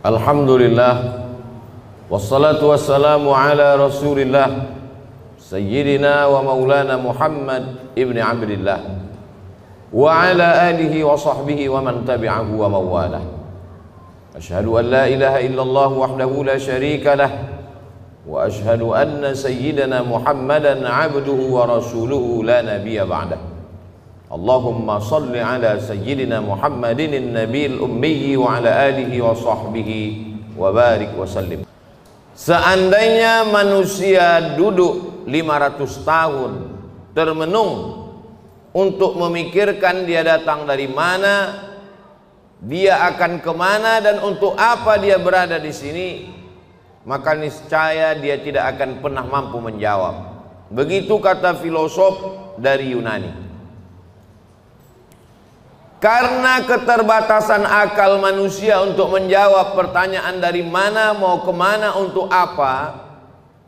Alhamdulillah, wassalatu wassalamu ala rasulillah Sayyidina wa maulana Muhammad ibn Abdillah wa ala alihi wa sahbihi wa man tabi'ahu wa mawalah. Ashhadu an la ilaha illallah wahdahu la syarika lah wa ashhadu anna sayyidana Muhammadan abduhu wa rasuluhu la nabiyya ba'dah. Allahumma salli ala sayyidina Muhammadin nabiyil ummi wa ala alihi wa sahbihi wa barik wa sallim. Seandainya manusia duduk 500 tahun termenung untuk memikirkan dia datang dari mana, dia akan kemana, dan untuk apa dia berada di sini, maka niscaya dia tidak akan pernah mampu menjawab. Begitu kata filosof dari Yunani. Karena keterbatasan akal manusia untuk menjawab pertanyaan dari mana, mau kemana, untuk apa,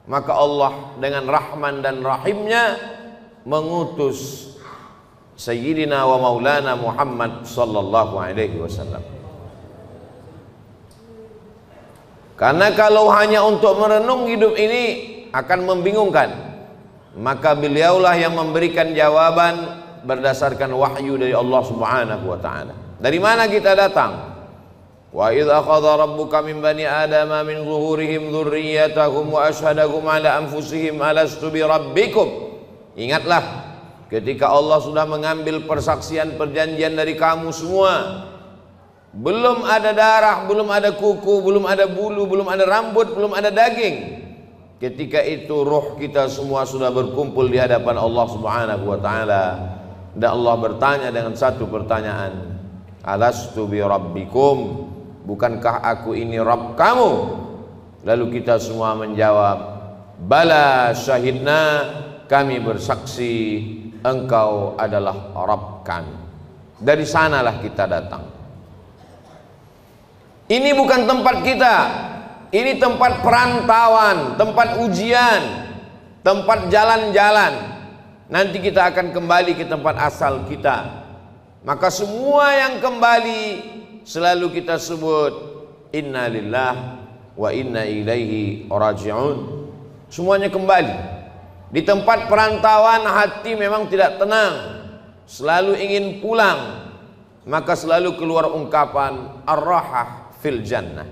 maka Allah dengan Rahman dan Rahimnya mengutus Sayyidina wa Maulana Muhammad sallallahu alaihi wasallam. Karena kalau hanya untuk merenung hidup ini akan membingungkan, maka beliaulah yang memberikan jawaban berdasarkan wahyu dari Allah Subhanahu wa taala. Dari mana kita datang? Wa idz akhadha rabbuka min bani adama min zuhurihim dzurriyyatahum wa asyhadahum ala anfusihim alastu bi rabbikum. Ingatlah ketika Allah sudah mengambil persaksian perjanjian dari kamu semua. Belum ada darah, belum ada kuku, belum ada bulu, belum ada rambut, belum ada daging. Ketika itu roh kita semua sudah berkumpul di hadapan Allah Subhanahu wa taala. Dan Allah bertanya dengan satu pertanyaan, alastu bi rabbikum, bukankah aku ini Rabb kamu? Lalu kita semua menjawab, bala syahidna, kami bersaksi engkau adalah Rabb kami. Dari sanalah kita datang. Ini bukan tempat kita, ini tempat perantauan, tempat ujian, tempat jalan-jalan. Nanti kita akan kembali ke tempat asal kita. Maka semua yang kembali selalu kita sebut inna lillah wa inna ilaihi raji'un. Semuanya kembali. Di tempat perantauan hati memang tidak tenang, selalu ingin pulang. Maka selalu keluar ungkapan ar-rahah fil jannah.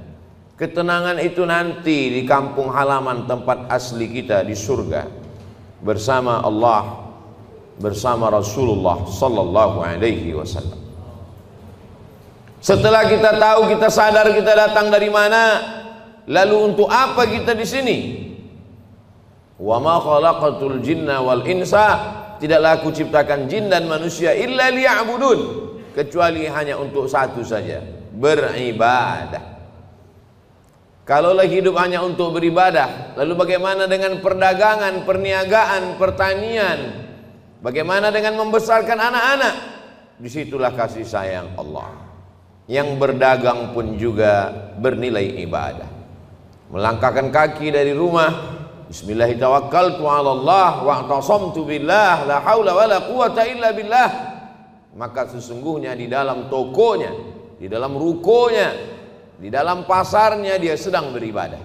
Ketenangan itu nanti di kampung halaman tempat asli kita di surga, bersama Allah, bersama Rasulullah sallallahu alaihi wasallam. Setelah kita tahu, kita sadar kita datang dari mana, lalu untuk apa kita di sini? Wa ma khalaqatul jinna wal insa, tidaklah aku ciptakan jin dan manusia illa liya'budun, kecuali hanya untuk satu saja, beribadah. Kalaulah hidup hanya untuk beribadah, lalu bagaimana dengan perdagangan, perniagaan, pertanian? Bagaimana dengan membesarkan anak-anak? Disitulah kasih sayang Allah. Yang berdagang pun juga bernilai ibadah. Melangkahkan kaki dari rumah, bismillahirrahmanirrahim, Allah wa'tasamtu billah la haula wala quwata illa billah. Maka sesungguhnya di dalam tokonya, di dalam rukonya, di dalam pasarnya dia sedang beribadah.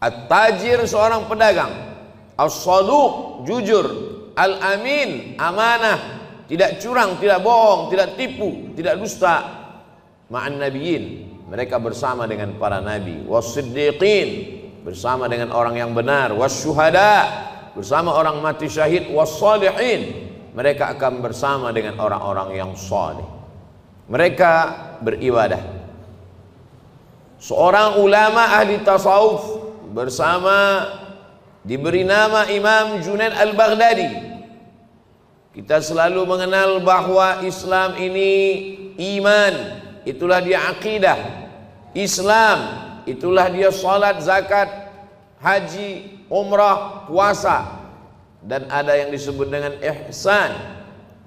At-tajir seorang pedagang, as-saduq jujur, al-amin amanah, tidak curang, tidak bohong, tidak tipu, tidak dusta. Ma'an nabiyyin, mereka bersama dengan para nabi, was-siddiqin, bersama dengan orang yang benar, was-syuhada, bersama orang mati syahid, was-salihin, mereka akan bersama dengan orang-orang yang saleh. Mereka beribadah. Seorang ulama ahli tasawuf bersama, diberi nama Imam Junaid al-Baghdadi. Kita selalu mengenal bahwa Islam ini iman, itulah dia akidah. Islam, itulah dia salat, zakat, haji, umrah, puasa. Dan ada yang disebut dengan ihsan.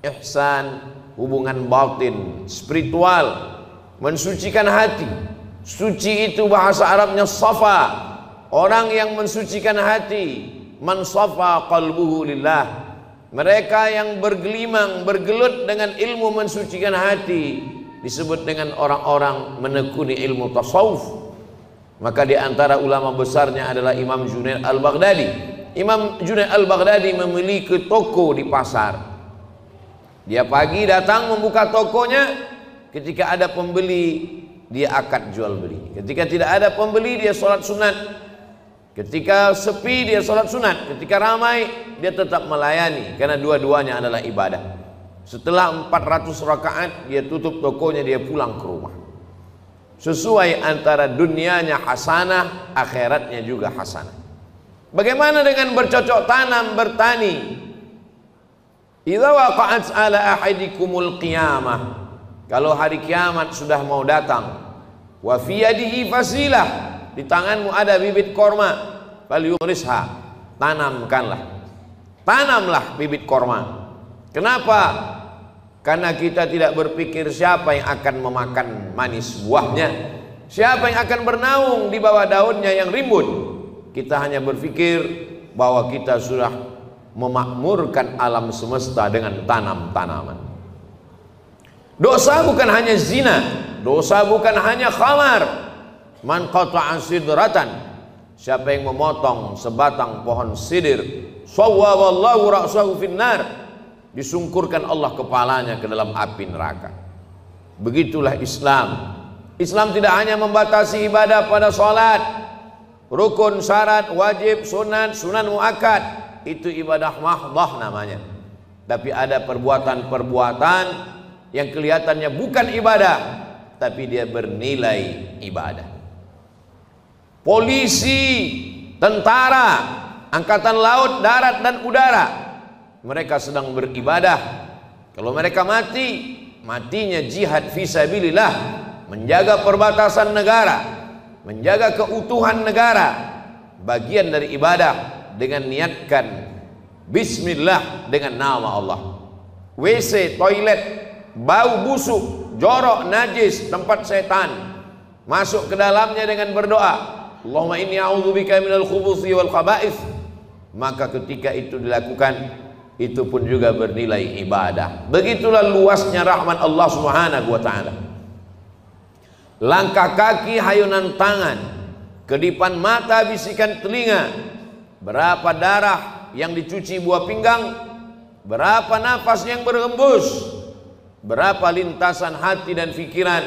Ihsan, hubungan batin, spiritual, mensucikan hati. Suci itu bahasa Arabnya safa. Orang yang mensucikan hati, man safa qalbuhu lillah. Mereka yang bergelimang, bergelut dengan ilmu mensucikan hati, disebut dengan orang-orang menekuni ilmu tasawuf. Maka di antara ulama besarnya adalah Imam Junaid al-Baghdadi. Imam Junaid al-Baghdadi memiliki toko di pasar. Dia pagi datang membuka tokonya, ketika ada pembeli dia akad jual beli. Ketika tidak ada pembeli dia sholat sunat. Ketika sepi dia sholat sunat. Ketika ramai dia tetap melayani, karena dua-duanya adalah ibadah. Setelah 400 rakaat dia tutup tokonya, dia pulang ke rumah. Sesuai antara dunianya hasanah, akhiratnya juga hasanah. Bagaimana dengan bercocok tanam, bertani? Idza waqa'at ala ahadikumul qiyamah, kalau hari kiamat sudah mau datang, wa fi yadihi fasilah, di tanganmu ada bibit korma, falyurisha, tanamlah bibit korma. Kenapa? Karena kita tidak berpikir siapa yang akan memakan manis buahnya, siapa yang akan bernaung di bawah daunnya yang rimbun. Kita hanya berpikir bahwa kita sudah memakmurkan alam semesta dengan tanam-tanaman. Dosa bukan hanya zina, dosa bukan hanya khamar. Man qata'a sidratan, siapa yang memotong sebatang pohon sidir, sawwaballahu ra'sahu finnar, disungkurkan Allah kepalanya ke dalam api neraka. Begitulah Islam. Islam tidak hanya membatasi ibadah pada salat, rukun, syarat, wajib, sunat, sunan muakkad, itu ibadah mahdhah namanya. Tapi ada perbuatan-perbuatan yang kelihatannya bukan ibadah, tapi dia bernilai ibadah. Polisi, tentara, angkatan laut, darat dan udara, mereka sedang beribadah. Kalau mereka mati, matinya jihad fisabilillah, menjaga perbatasan negara, menjaga keutuhan negara, bagian dari ibadah. Dengan niatkan bismillah dengan nama Allah. WC, toilet, bau busuk, jorok, najis, tempat setan, masuk ke dalamnya dengan berdoa, Allahumma inni a'udzubika minal khubuthi wal khaba'ith. Maka ketika itu dilakukan, itu pun juga bernilai ibadah. Begitulah luasnya rahmat Allah Subhanahu wa ta'ala. Langkah kaki, hayunan tangan, kedipan mata, bisikan telinga, berapa darah yang dicuci buah pinggang, berapa nafas yang berhembus, berapa lintasan hati dan pikiran,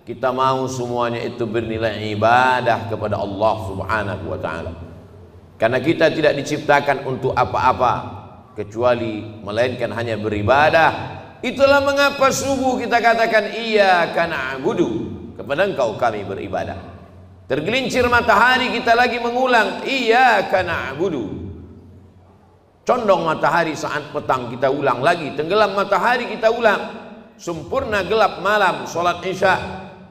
kita mau semuanya itu bernilai ibadah kepada Allah Subhanahu wa ta'ala. Karena kita tidak diciptakan untuk apa-apa kecuali melainkan hanya beribadah. Itulah mengapa subuh kita katakan iyyaka na'budu, kepada Engkau kami beribadah. Tergelincir matahari kita lagi mengulang iyyaka na'budu. Condong matahari saat petang kita ulang lagi, tenggelam matahari kita ulang, sempurna gelap malam sholat isya,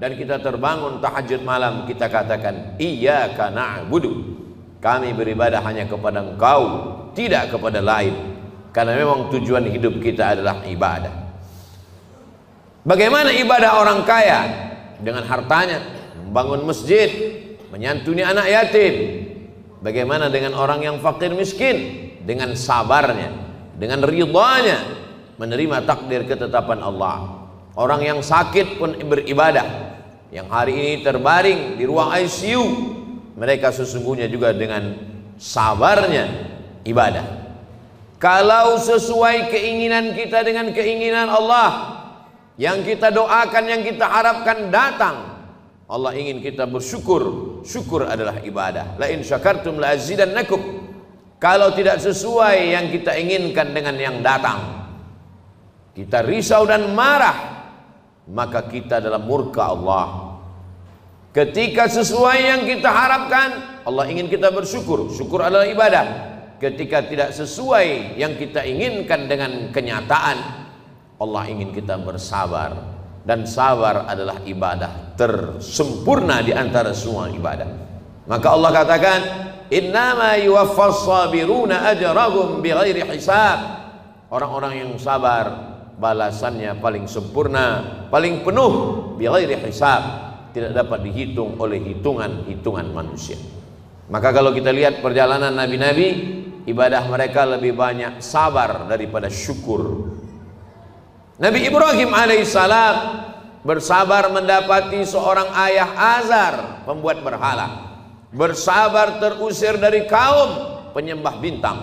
dan kita terbangun tahajud malam, kita katakan iyyaka na'budu, kami beribadah hanya kepada Engkau, tidak kepada lain. Karena memang tujuan hidup kita adalah ibadah. Bagaimana ibadah orang kaya? Dengan hartanya membangun masjid, menyantuni anak yatim. Bagaimana dengan orang yang fakir miskin? Dengan sabarnya, dengan ridhanya, menerima takdir ketetapan Allah. Orang yang sakit pun beribadah. Yang hari ini terbaring di ruang ICU, mereka sesungguhnya juga dengan sabarnya ibadah. Kalau sesuai keinginan kita dengan keinginan Allah, yang kita doakan, yang kita harapkan datang, Allah ingin kita bersyukur. Syukur adalah ibadah. La in syakartum la azidannakum. Kalau tidak sesuai yang kita inginkan dengan yang datang, kita risau dan marah, maka kita dalam murka Allah. Ketika sesuai yang kita harapkan, Allah ingin kita bersyukur. Syukur adalah ibadah. Ketika tidak sesuai yang kita inginkan dengan kenyataan, Allah ingin kita bersabar. Dan sabar adalah ibadah tersempurna di antara semua ibadah. Maka Allah katakan, innama yuwaffas sabiruna ajrahum bighairi hisab. Orang-orang yang sabar balasannya paling sempurna, paling penuh, bighairi hisab, tidak dapat dihitung oleh hitungan-hitungan manusia. Maka kalau kita lihat perjalanan nabi-nabi, ibadah mereka lebih banyak sabar daripada syukur. Nabi Ibrahim alaihissalam bersabar mendapati seorang ayah azar pembuat berhala, bersabar terusir dari kaum penyembah bintang,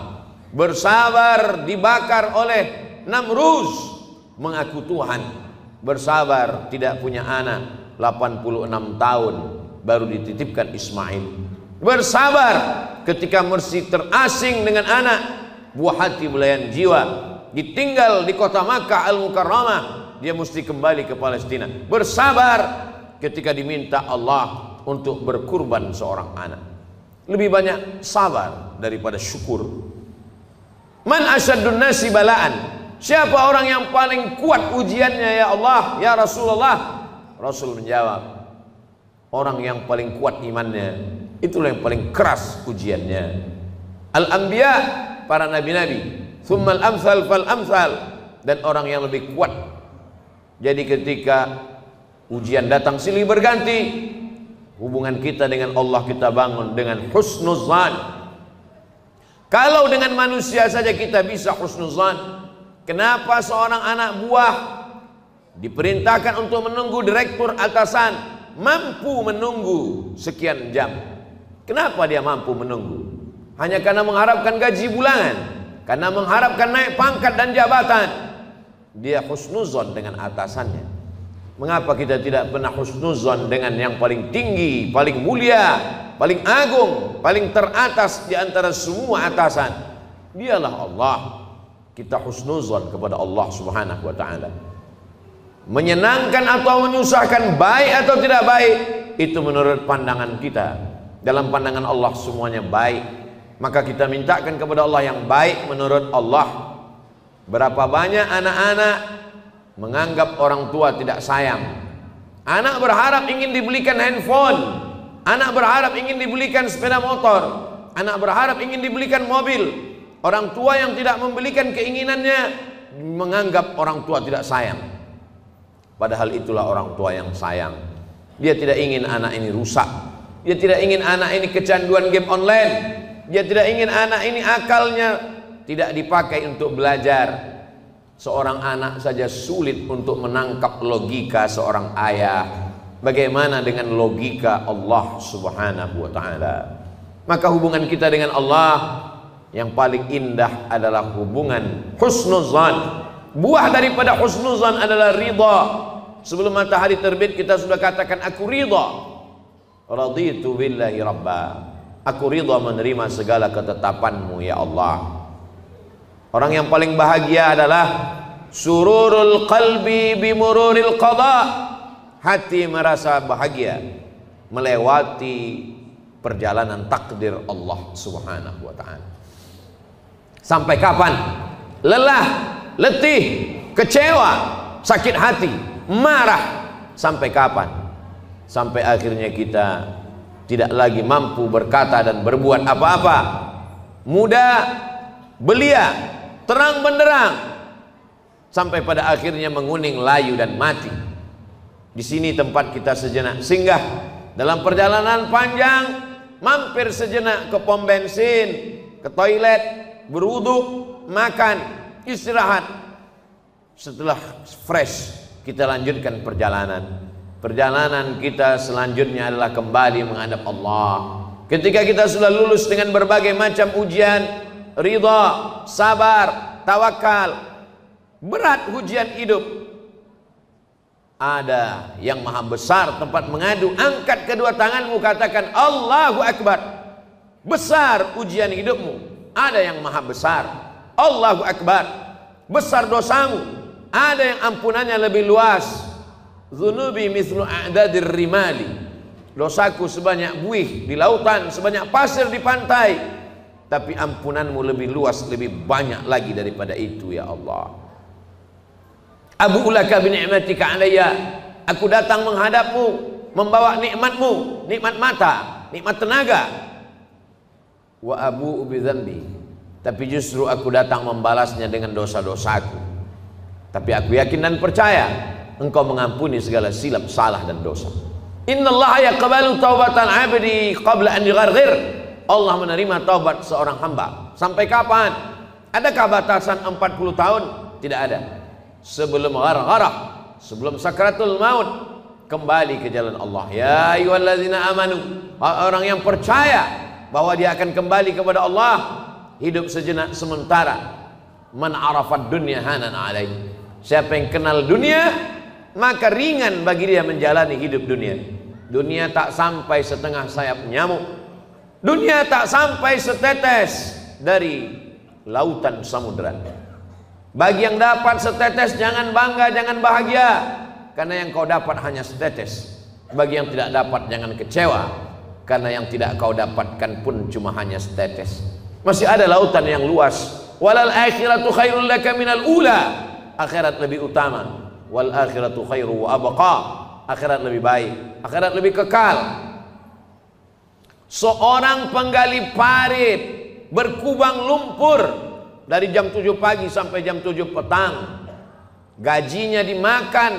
bersabar dibakar oleh Namruz mengaku Tuhan, bersabar tidak punya anak 86 tahun baru dititipkan Ismail, bersabar ketika mesti terasing dengan anak, buah hati belayan jiwa, ditinggal di kota Makkah Al-Mukarramah, dia mesti kembali ke Palestina, bersabar ketika diminta Allah untuk berkurban seorang anak. Lebih banyak sabar daripada syukur. Man asyaddun nasi balaan, siapa orang yang paling kuat ujiannya ya Allah, ya Rasulullah? Rasul menjawab, orang yang paling kuat imannya, itulah yang paling keras ujiannya. Al-anbiya, para nabi-nabi, thummal amsal fal amsal, dan orang yang lebih kuat. Jadi ketika ujian datang silih berganti, hubungan kita dengan Allah kita bangun dengan husnuzan. Kalau dengan manusia saja kita bisa husnuzan, kenapa seorang anak buah diperintahkan untuk menunggu direktur atasan mampu menunggu sekian jam? Kenapa dia mampu menunggu? Hanya karena mengharapkan gaji bulanan, karena mengharapkan naik pangkat dan jabatan. Dia husnuzon dengan atasannya. Mengapa kita tidak pernah husnuzon dengan yang paling tinggi, paling mulia, paling agung, paling teratas di antara semua atasan? Dialah Allah. Kita husnuzon kepada Allah Subhanahu wa taala. Menyenangkan atau menyusahkan, baik atau tidak baik, itu menurut pandangan kita. Dalam pandangan Allah semuanya baik. Maka kita mintakan kepada Allah yang baik menurut Allah. Berapa banyak anak-anak menganggap orang tua tidak sayang. Anak berharap ingin dibelikan handphone, anak berharap ingin dibelikan sepeda motor, anak berharap ingin dibelikan mobil. Orang tua yang tidak membelikan keinginannya menganggap orang tua tidak sayang. Padahal itulah orang tua yang sayang. Dia tidak ingin anak ini rusak, dia tidak ingin anak ini kecanduan game online, dia tidak ingin anak ini akalnya tidak dipakai untuk belajar. Seorang anak saja sulit untuk menangkap logika seorang ayah. Bagaimana dengan logika Allah Subhanahu wa taala? Maka hubungan kita dengan Allah yang paling indah adalah hubungan husnuzan. Buah daripada husnuzan adalah ridha. Sebelum matahari terbit kita sudah katakan aku ridha. Raditu billahi rabba. Aku ridha menerima segala ketetapanmu ya Allah. Orang yang paling bahagia adalah sururul qalbi bimururil qada. Hati merasa bahagia melewati perjalanan takdir Allah Subhanahu wa taala. Sampai kapan? Lelah, letih, kecewa, sakit hati, marah. Sampai kapan? Sampai akhirnya kita tidak lagi mampu berkata dan berbuat apa-apa. Muda, belia, terang benderang, sampai pada akhirnya menguning, layu dan mati. Di sini tempat kita sejenak singgah dalam perjalanan panjang, mampir sejenak ke pom bensin, ke toilet, berwudu, makan, istirahat. Setelah fresh kita lanjutkan perjalanan. Perjalanan kita selanjutnya adalah kembali menghadap Allah. Ketika kita sudah lulus dengan berbagai macam ujian, ridha, sabar, tawakal, berat ujian hidup, ada yang maha besar tempat mengadu. Angkat kedua tanganmu, katakan Allahu Akbar. Besar ujian hidupmu, ada yang maha besar. Allahu Akbar. Besar dosamu, ada yang ampunannya lebih luas. Dzunubi mithlu a'dadir rimali. Dosaku sebanyak buih di lautan, sebanyak pasir di pantai, tapi ampunanmu lebih luas, lebih banyak lagi daripada itu ya Allah. Abu ulaka bi ni'matika alayya. Aku datang menghadapmu membawa nikmatmu, nikmat mata, nikmat tenaga. Wa abu bi dzambi. Tapi justru aku datang membalasnya dengan dosa-dosaku. Tapi aku yakin dan percaya Engkau mengampuni segala silap, salah dan dosa. Innallaha yaqbalu taubatal 'abdi qabla an yugharghir. Allah menerima taubat seorang hamba. Sampai kapan? Adakah batasan 40 tahun? Tidak ada. Sebelum ghargharah, sebelum sakaratul maut kembali ke jalan Allah. Ya ayyuhalladzina amanu, orang yang percaya bahwa dia akan kembali kepada Allah, hidup sejenak sementara. Man arafad dunya hanan alaih, siapa yang kenal dunia maka ringan bagi dia menjalani hidup dunia. Dunia tak sampai setengah sayap nyamuk, dunia tak sampai setetes dari lautan samudra. Bagi yang dapat setetes jangan bangga, jangan bahagia, karena yang kau dapat hanya setetes. Bagi yang tidak dapat jangan kecewa, karena yang tidak kau dapatkan pun cuma hanya setetes. Masih ada lautan yang luas. Walal akhiratu khairul laka minal ula, akhirat lebih utama. Wal akhiratu khairu wa abqa, akhirat lebih baik, akhirat lebih kekal. Seorang penggali parit berkubang lumpur dari jam 7 pagi sampai jam 7 petang, gajinya dimakan,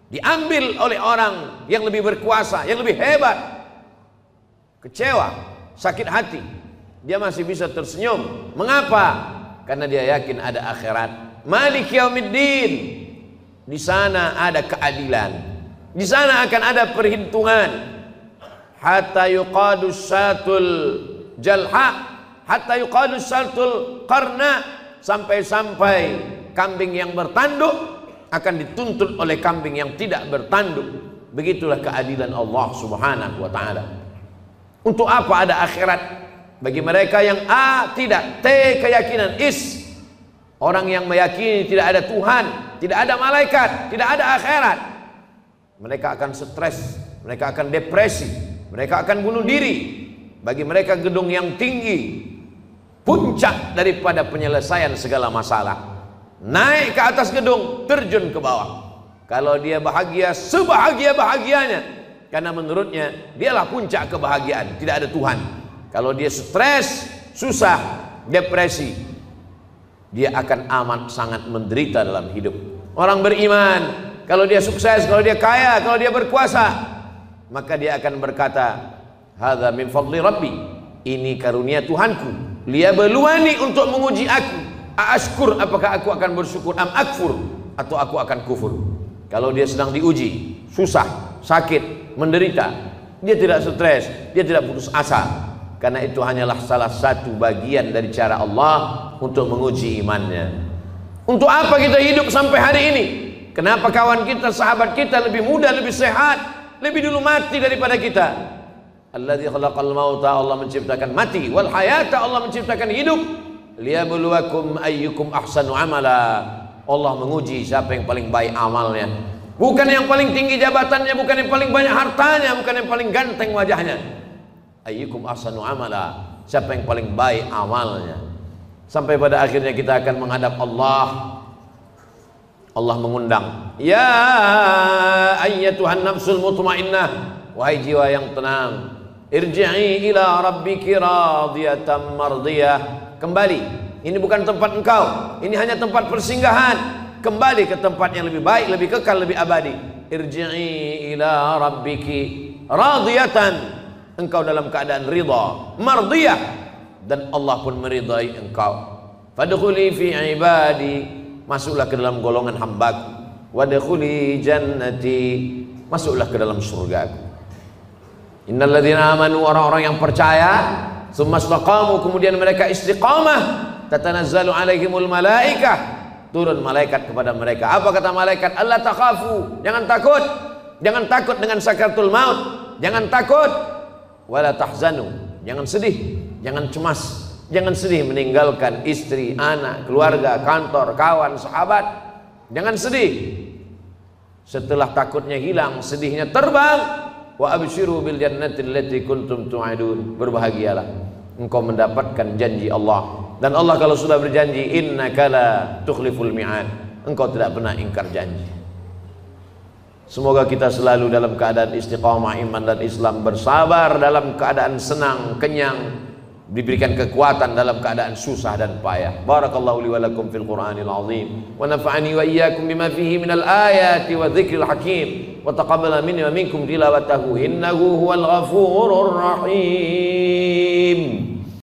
diambil oleh orang yang lebih berkuasa, yang lebih hebat. Kecewa, sakit hati, dia masih bisa tersenyum. Mengapa? Karena dia yakin ada akhirat. Malik yaumiddin, di sana ada keadilan, di sana akan ada perhitungan. Hatta yuqadus satul jalha, hatta yuqadus satul qarna, sampai-sampai kambing yang bertanduk akan dituntut oleh kambing yang tidak bertanduk. Begitulah keadilan Allah Subhanahu wa taala. Untuk apa ada akhirat? Bagi mereka yang A tidak, T keyakinan, is orang yang meyakini tidak ada Tuhan, tidak ada malaikat, tidak ada akhirat, mereka akan stres, mereka akan depresi, mereka akan bunuh diri. Bagi mereka gedung yang tinggi puncak daripada penyelesaian segala masalah. Naik ke atas gedung, terjun ke bawah. Kalau dia bahagia, sebahagia-bahagianya, karena menurutnya dialah puncak kebahagiaan, tidak ada Tuhan. Kalau dia stres, susah, depresi, dia akan amat sangat menderita dalam hidup. Orang beriman, kalau dia sukses, kalau dia kaya, kalau dia berkuasa, maka dia akan berkata, hadza min fadli rabbi, ini karunia Tuhanku, liyabluwani, untuk menguji aku, aashkur, apakah aku akan bersyukur, am akfur, atau aku akan kufur. Kalau dia sedang diuji, susah, sakit, menderita, dia tidak stres, dia tidak putus asa, karena itu hanyalah salah satu bagian dari cara Allah untuk menguji imannya. Untuk apa kita hidup sampai hari ini? Kenapa kawan kita, sahabat kita lebih muda, lebih sehat, lebih dulu mati daripada kita? Alladzi khalaqal mauta, Allah menciptakan mati, wal hayata, Allah menciptakan hidup, liyabluwakum ayyukum ahsanu amala. Allah menguji siapa yang paling baik amalnya. Bukan yang paling tinggi jabatannya, bukan yang paling banyak hartanya, bukan yang paling ganteng wajahnya. Ayyukum ahsanu amala, siapa yang paling baik amalnya. Sampai pada akhirnya kita akan menghadap Allah. Allah mengundang, ya ayyatuhan nafsul mutmainnah, wahai jiwa yang tenang, irji'i ila rabbiki radiyatan mardiyah. Kembali, ini bukan tempat engkau, ini hanya tempat persinggahan. Kembali ke tempat yang lebih baik, lebih kekal, lebih abadi. Irji'i ila rabbiki radiyatan, engkau dalam keadaan ridha, mardiyah, dan Allah pun meridai engkau. Fadkhuli fi ibadi, masuklah ke dalam golongan hambaku. Wadkhuli jannati, masuklah ke dalam surgaku. Innal ladzina amanu, orang-orang yang percaya, tsumma istaqamu, kemudian mereka istiqamah, tatanazzalu alaihimul malaikah, turun malaikat kepada mereka. Apa kata malaikat? Allah takhafu, jangan takut, jangan takut dengan sakaratul maut, jangan takut. Wala tahzanu, jangan sedih, jangan cemas, jangan sedih meninggalkan istri, anak, keluarga, kantor, kawan, sahabat. Jangan sedih. Setelah takutnya hilang, sedihnya terbang. Wa abshiru bil jannati allati kuntum tu'adun, berbahagialah, engkau mendapatkan janji Allah. Dan Allah kalau sudah berjanji, innaka la tukhliful mi'ad, engkau tidak pernah ingkar janji. Semoga kita selalu dalam keadaan istiqamah iman dan Islam, bersabar dalam keadaan senang, kenyang, diberikan kekuatan dalam keadaan susah dan payah. Barakallahu li wa lakum fil Qur'anil azim, wa nafa'ani wa iyyakum bima fihi minal ayati wa dzikril hakim, wa taqabbala minni wa minkum tilawatahu innahu huwal ghafurur rahim.